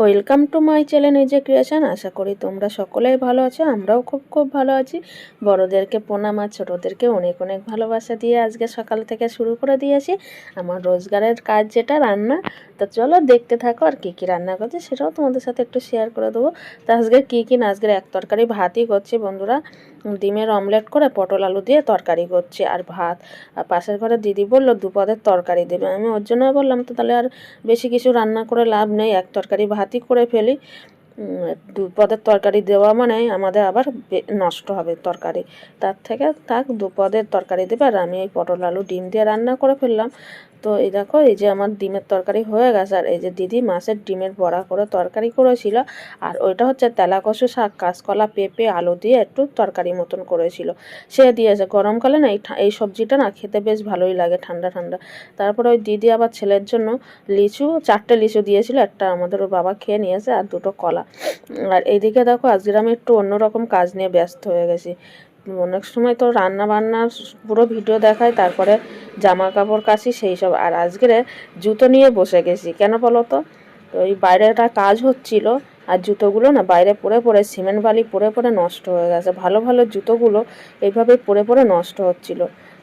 Welcome to my channel নিজে creation. আশা করি তোমরা সকলেই ভালো আছো, আমরাও খুব ভালো আছি। বড়োদেরকে প্রণাম আর ছোটোদেরকে অনেক অনেক ভালোবাসা দিয়ে আজকে সকাল থেকে শুরু করে দিয়েছি আমার রোজগারের কাজ, যেটা রান্না। তো চলো দেখতে থাকো আর কী কী রান্না করছি সেটাও তোমাদের সাথে একটু শেয়ার করে দেবো। তো আজকে কী কী না, আজকে এক তরকারি ভাতই করছি বন্ধুরা, ডিমের অমলেট করে পটল আলু দিয়ে তরকারি করছি আর ভাত। আর পাশের ঘরে দিদি বললো দুপদের তরকারি দেবে, আমি ওর জন্য বললাম তো তাহলে আর বেশি কিছু রান্না করে লাভ নেই, এক তরকারি ভাতই করে ফেলি। দুপদের তরকারি দেওয়া মানে আমাদের আবার নষ্ট হবে তরকারি, তার থেকে থাক দুপদের তরকারি দেবে। আর আমি এই পটল আলু ডিম দিয়ে রান্না করে ফেললাম। তো এই দেখো, এই যে আমার ডিমের তরকারি হয়ে গেছে, আর এই যে দিদি মাছের ডিমের বড়া করে তরকারি করেছিল, আর ওইটা হচ্ছে তেলাকষু শাক, কাঁচকলা, পেঁপে, আলু দিয়ে একটু তরকারি মতন করেছিল, সে দিয়েছে। গরমকালে না এই সবজিটা না খেতে বেশ ভালোই লাগে, ঠান্ডা ঠান্ডা। তারপরে ওই দিদি আবার ছেলের জন্য লিচু, 4টে লিচু দিয়েছিল, একটা আমাদের ওর বাবা খেয়ে নিয়েছে, আর 2টো কলা। আর এইদিকে দেখো আজকে আমি একটু অন্যরকম কাজ নিয়ে ব্যস্ত হয়ে গেছি। অনেক সময় তো রান্না বান্নার পুরো ভিডিও দেখায়, তারপরে জামা কাপড় কাচি সেই সব। আর আজকে জুতো নিয়ে বসে গেছি, কেন বলো তো? তো এই বাইরে একটা কাজ হচ্ছিল, আর জুতোগুলো না বাইরে পড়ে পড়ে সিমেন্ট বালি পড়ে পড়ে নষ্ট হয়ে গেছে। ভালো ভালো জুতোগুলো এইভাবে পড়ে পড়ে নষ্ট হচ্ছিল।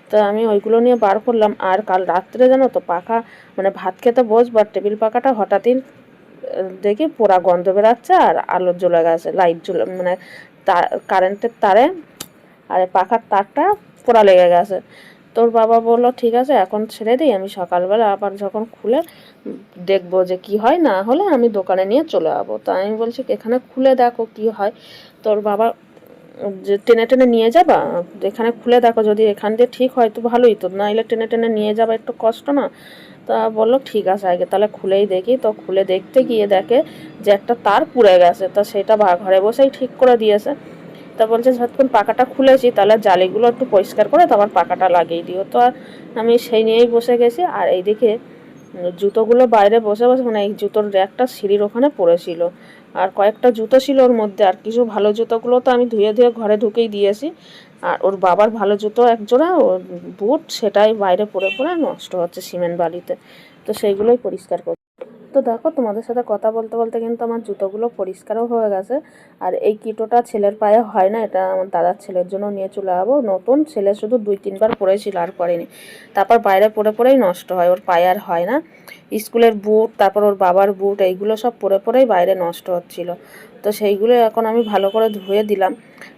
তো আমি ওইগুলো নিয়ে বার করলাম। আর কাল রাত্রে জানো তো পাখা, মানে ভাত খেতে বসবার টেবিল পাখাটা হঠাৎই দেখি পোড়া গন্ধ বেরাচ্ছে, আর আলো জ্বলে গেছে, লাইট জ্বলে, মানে কারেন্টের তারে আর পাখার তারটা পোড়া লেগে গেছে। তোর বাবা বললো ঠিক আছে এখন ছেড়ে দিই, আমি সকালবেলা আবার যখন খুলে দেখবো যে কি হয়, না হলে আমি দোকানে নিয়ে চলে যাবো। তো আমি বলছি এখানে খুলে দেখো কি হয়। তোর বাবা যে টেনে টেনে নিয়ে যাবা, এখানে খুলে দেখো, যদি এখান দিয়ে ঠিক হয় তো ভালোই, তো নাইলে টেনে টেনে নিয়ে যাবা একটু কষ্ট না। তা বললো ঠিক আছে আগে তাহলে খুলেই দেখি। তো খুলে দেখতে গিয়ে দেখে যে একটা তার পুড়ে গেছে, তো সেটা ঘরে বসেই ঠিক করে দিয়েছে। তা বলছে যতক্ষণ পাকাটা খুলেছি তাহলে জালিগুলো একটু পরিষ্কার করে তারপর পাকাটা লাগিয়ে দিও। তো আর আমি সেই নিয়েই বসে গেছি। আর এইদিকে জুতোগুলো বাইরে বসে বসে, মানে এই জুতোর র্যাকটা সিঁড়ির ওখানে পড়েছিল, আর কয়েকটা জুতো ছিল ওর মধ্যে, আর কিছু ভালো জুতোগুলো তো আমি ধুয়ে ধুয়ে ঘরে ঢুকেই দিয়েছি। আর ওর বাবার ভালো জুতো একজোড়া, ওর বুট, সেটাই বাইরে পড়ে পড়ে নষ্ট হচ্ছে সিমেন্ট বালিতে। তো সেইগুলোই পরিষ্কার করছি। তো দেখো তোমাদের সাথে কথা বলতে বলতে কিন্তু আমার জুতোগুলো পরিষ্কারও হয়ে গেছে। আর এই কিটোটা ছেলের পায়ে হয় না, এটা আমার দাদার ছেলের জন্য নিয়ে চলে যাবো। নতুন ছেলে শুধু 2-3 বার পরেছিল, আর পরেনি। তারপর বাইরে পরে পরেই নষ্ট হয়, ওর পায়ে আর হয় না। স্কুলের বুট, তারপর ওর বাবার বুট, এইগুলো সব পরে পরেই বাইরে নষ্ট হচ্ছিল। তো সেইগুলো এখন আমি ভালো করে ধুয়ে দিলাম।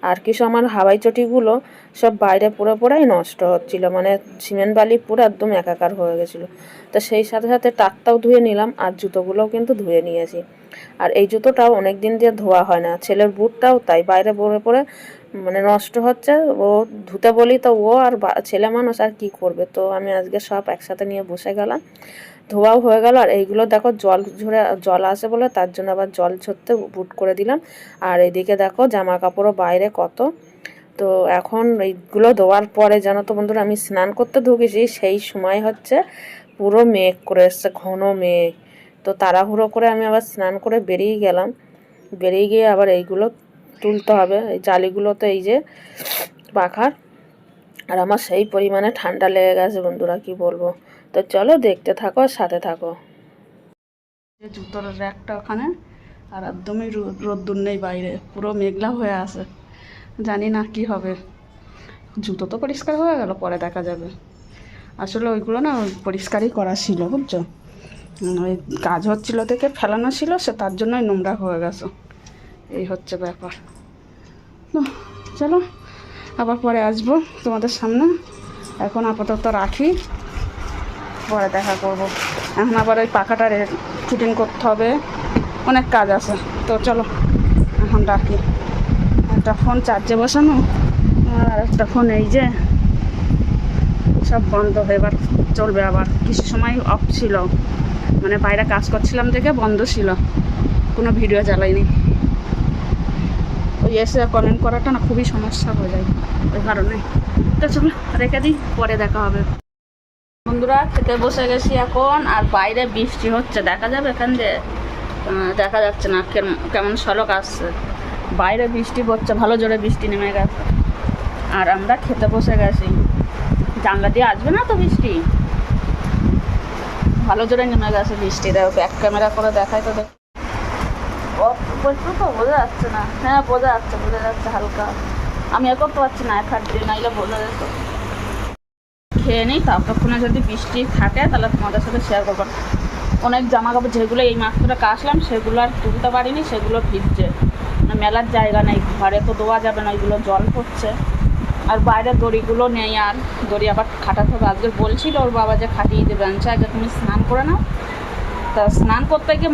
আর কিছু আমার হাওয়াই চটিগুলো সব বাইরে পরে পরেই নষ্ট হচ্ছিল, মানে সিমেন্ট বালি পুরো একদম একাকার হয়ে গেছিলো। তো সেই সাথে সাথে টাকটাও ধুয়ে নিলাম, আর জুতোগুলোও কিন্তু ধুয়ে নিয়েছি। আর এই জুতোটাও অনেক দিন দিয়ে ধোয়া হয় না, ছেলের বুটটাও তাই বাইরে পরে পরে মানে নষ্ট হচ্ছে। ও ধুতে বলি তো ও আর ছেলে মানুষ আর কি করবে। তো আমি আজকে সব একসাথে নিয়ে বসে গেলাম, ধোয়াও হয়ে গেল। আর এইগুলো দেখো জল আসে বলে তার জন্য আবার জল ঝরতে বুট করে দিলাম। আর এদিকে দেখো জামা কাপড়ও বাইরে কত। তো এখন এইগুলো ধোয়ার পরে জানো তো বন্ধুরা, আমি স্নান করতে ঢুকেছি, সেই সময় হচ্ছে পুরো মেঘ করে এসছে, ঘন মেঘ। তো তাড়াহুড়ো করে আমি আবার স্নান করে বেরিয়ে গেলাম। বেরিয়ে গিয়ে আবার এইগুলো তুলতে হবে, এই জালিগুলো তো এই যে পাখার। আর আমার সেই পরিমাণে ঠান্ডা লেগে গেছে বন্ধুরা, কি বলবো। তো চলো দেখতে থাকো, সাথে থাকো। জুতোর র্যাকটা ওখানে, আর একদমই রোদ্দুর নেই, বাইরে পুরো মেঘলা হয়ে আছে। জানি না কি হবে। জুতো তো পরিষ্কার হয়ে গেল, পরে দেখা যাবে। আসলে ওইগুলো না পরিষ্কারই করা ছিল, বুঝছো, ওই কাজ হচ্ছিলো থেকে ফেলানো ছিল, সে তার জন্যই নোংরা হয়ে গেছে। এই হচ্ছে ব্যাপার। তো চলো আবার পরে আসবো তোমাদের সামনে। এখন আপাতত রাখি, পরে দেখা করব। এখন আবার ওই পাখাটা ফিটিং করতে হবে, অনেক কাজ আছে। তো চলো এখন রাখি। একটা ফোন চার্জে বসানো, আর একটা ফোন এই যে সব বন্ধ, এবার চলবে। আবার কিছু সময় অফ ছিল, মানে বাইরে কাজ করছিলাম দেখে বন্ধ ছিল, কোনো ভিডিও চালাইনি। ওই এসে কমেন্ট করাটা না খুবই সমস্যা হয়ে যায়, ওই কারণে। তো চলো রেখে দিই, পরে দেখা হবে। বন্ধুরা খেতে বসে গেছি এখন, আর বাইরে বৃষ্টি হচ্ছে, দেখা যাবে এখান দিয়ে, দেখা যাচ্ছে না, কেমন ঝলক আসছে। বাইরে বৃষ্টি পড়ছে, ভালো জোরে বৃষ্টি নেমে গেছে। আর আমরা খেতে বসে গেছি। জানলা দিয়ে আসবে না তো বৃষ্টি? ভালো জোরে নেমে গেছে বৃষ্টি। দেখো ব্যাক ক্যামেরা করে দেখায় তো দেখ। তো বোঝা যাচ্ছে না। হ্যাঁ বোঝা যাচ্ছে হালকা। আমি এ করতে পারছি না, এক হাত দিয়ে নাইলে বোঝা যেত। খেয়ে নিই, ততক্ষণে যদি বৃষ্টি থাকে তাহলে তোমাদের সাথে শেয়ার করবো। অনেক জামা কাপড় যেগুলো এই মাত্র কাচলাম সেগুলো আর তুলতে পারিনি, সেগুলো ভিজছে। মেলার জায়গা নেই, ঘরে তো দেওয়া যাবে না, ওইগুলো জল পড়ছে। আর বাইরে দড়িগুলো নেই, আর দড়ি আবার খাটাতে হবে। আজকে বলছিল ওর বাবা যে খাটিয়ে দেবে, আনছে আগে তুমি স্নান করে নাও। তা স্নান করতে গিয়ে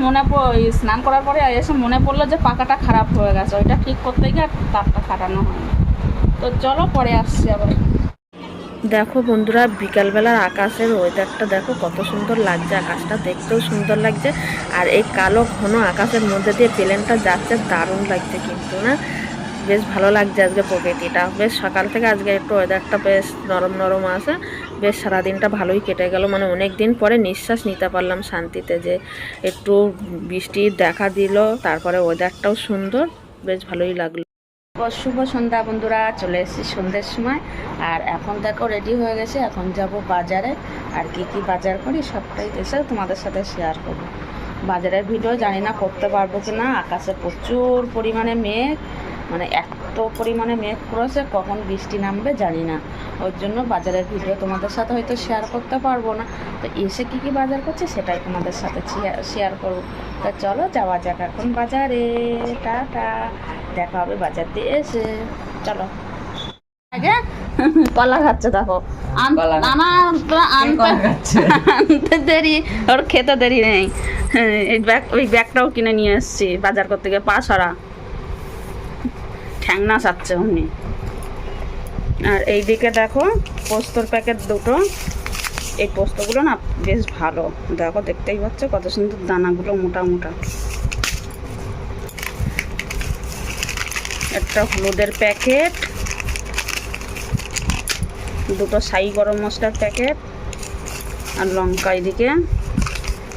স্নান করার পরে এসে মনে পড়লো যে পাকাটা খারাপ হয়ে গেছে, ওইটা ঠিক করতে গিয়ে আর তারটা খাটানো হয়নি। তো চলো পরে আসছি আবার। দেখো বন্ধুরা, বিকালবেলার আকাশের ওয়েদারটা দেখো কত সুন্দর লাগছে, আকাশটা দেখতেও সুন্দর লাগছে। আর এই কালো ঘন আকাশের মধ্যে দিয়ে প্লেনটা যাচ্ছে, দারুণ লাগছে কিন্তু না? বেশ ভালো লাগছে আজকে প্রকৃতিটা। বেশ সকাল থেকে আজকে একটু ওয়েদারটা বেশ নরম নরম আছে। বেশ সারাদিনটা ভালোই কেটে গেল, মানে অনেক দিন পরে নিঃশ্বাস নিতে পারলাম শান্তিতে, যে একটু বৃষ্টির দেখা দিল, তারপরে ওয়েদারটাও সুন্দর, বেশ ভালোই লাগলো। শুভ সন্ধ্যা বন্ধুরা, চলে এসেছি সন্ধ্যের সময়। আর এখন দেখো রেডি হয়ে গেছে, এখন যাব বাজারে। আর কি কি বাজার করি সবটাই এসে তোমাদের সাথে শেয়ার করব। বাজারের ভিডিও জানি না করতে পারবো কি না, আকাশে প্রচুর পরিমাণে মেঘ, মানে এত পরিমাণে মেঘ করেছে, কখন বৃষ্টি নামবে জানি না। ওর জন্য বাজারের ভিডিও তোমাদের সাথে হয়তো শেয়ার করতে পারবো না। তো এসে কি কি বাজার করছে সেটাই তোমাদের সাথে শেয়ার করবো। তা চলো যাওয়া যাক এখন বাজারে। টাটা, দেখা হবে বাজার দিয়ে এসে। চলো। আগে কলা খাচ্ছে দেখো, আনতে দেরি, ওর খেতে দেরি নেই। ওই ব্যাগটাও কিনে নিয়ে এসছি বাজার করতে গিয়ে, পা সরা ঠ্যাংনা চাচ্ছে অমনি। আর এইদিকে দেখো পোস্তর প্যাকেট দুটো। এই পোস্তগুলো না বেশ ভালো, দেখো দেখতেই পাচ্ছ কত সুন্দর দানাগুলো মোটা মোটা। একটা হলুদের প্যাকেট, দুটো সাই গরম মশলার প্যাকেট, আর লঙ্কা এদিকে,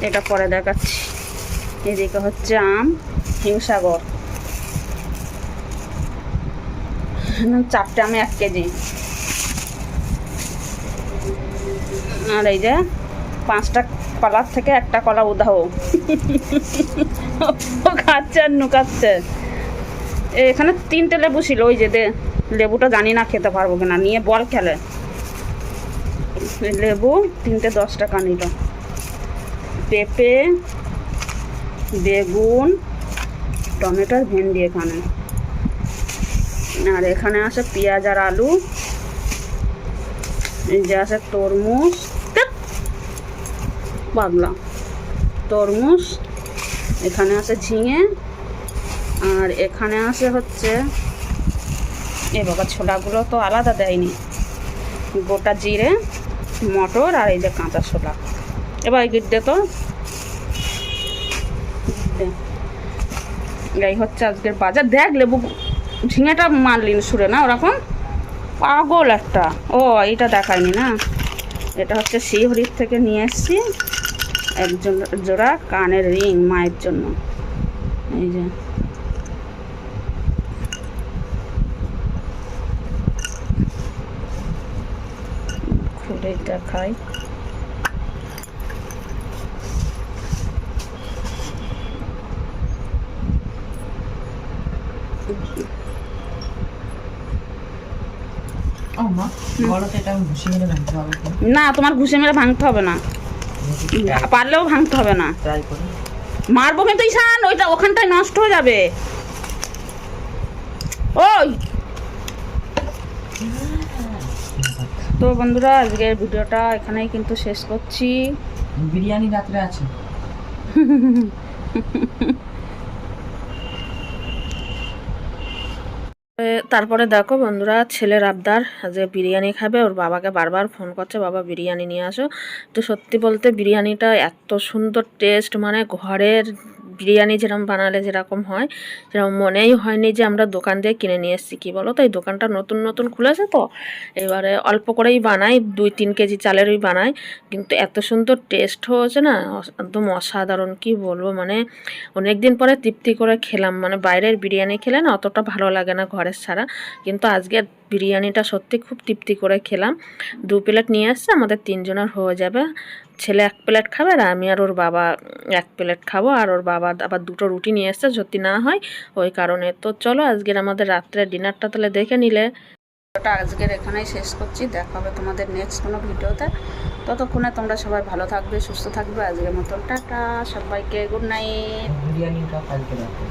এটা পরে দেখাচ্ছি। এদিকে হচ্ছে আম, হিমসাগর, চারটে আমে 1 কেজি। আর এই যে 5টা কলার থেকে একটা কলা উধাও, ও খাচ্ছে আর নুকাচ্ছে। এখানে 3টে লেবু ছিল, ওই যে লেবুটা জানি না খেতে পারবো কিনা, নিয়ে বল খেলে। লেবু 3টে 10 টাকা নিল। পেঁপে, বেগুন, টমেটো, ভেন্ডি এখানে। আর এখানে আছে পেঁয়াজ আর আলু। এই যে আছে তরমুজ, পাগলা তরমুজ। এখানে আছে ঝিঙে। আর এখানে আছে হচ্ছে, এ বাবা ছোলাগুলো তো আলাদা দেয়নি, গোটা জিরে, মটর, আর এই যে কাঁচা ছোলা। এবার এই দে তো, এই হচ্ছে আজকের বাজার। দেখ লেবু, ঝিঙেটা মারলি সুরে না ওরকম, পাগল একটা। ও এইটা দেখায়নি না, এটা হচ্ছে শিহরির থেকে নিয়ে এসছি একজন জোড়া কানের রিং মায়ের জন্য। এই যে খুলে দেখাই। না তোমার ঘুষে মেরে ভাঙতে হবে না, পারলেও ভাঙতে হবে না। মারবো কিন্তু ঈশান, ওইটা ওখানটায় নষ্ট হয়ে যাবে। ওই তো বন্ধুরা, আজকের ভিডিওটা এখানেই কিন্তু শেষ করছি। বিরিয়ানি রাত্রে আছে। তারপরে দেখো বন্ধুরা, ছেলের আবদার যে বিরিয়ানি খাবে, ওর বাবাকে বারবার ফোন করছে, বাবা বিরিয়ানি নিয়ে আসো। তো সত্যি বলতে বিরিয়ানিটা এত সুন্দর টেস্ট, মানে ঘরের বিরিয়ানি যেরকম বানালে যেরকম হয় সেরকম মনেই হয়নি যে আমরা দোকান দিয়ে কিনে নিয়ে এসেছি। কী বলো তো, এই দোকানটা নতুন নতুন খুলেছে তো, এবারে অল্প করেই বানাই, 2-3 কেজি চালেরই বানাই, কিন্তু এত সুন্দর টেস্ট হয়েছে না, একদম অসাধারণ। কি বলবো, মানে অনেক দিন পরে তৃপ্তি করে খেলাম। মানে বাইরের বিরিয়ানি খেলে না অতটা ভালো লাগে না ঘরের ছাড়া, কিন্তু আজকে বিরিয়ানিটা সত্যি খুব তৃপ্তি করে খেলাম। 2 প্লেট নিয়ে আসছে, আমাদের 3 জনের হয়ে যাবে। ছেলে 1 প্লেট খাবে আর আমি আর ওর বাবা 1 প্লেট খাবো। আর ওর বাবা আবার 2টো রুটি নিয়ে এসছে যদি না হয় ওই কারণে। তো চলো আজকের আমাদের রাত্রের ডিনারটা তাহলে দেখে নিলে। ভিডিওটা আজকের এখানেই শেষ করছি, দেখা হবে তোমাদের নেক্সট কোনো ভিডিওতে। ততক্ষণে তোমরা সবাই ভালো থাকবে, সুস্থ থাকবে। আজকের মতন টাটা সবাইকে, গুড নাইট। বিরিয়ানিটা কালকে রাখো।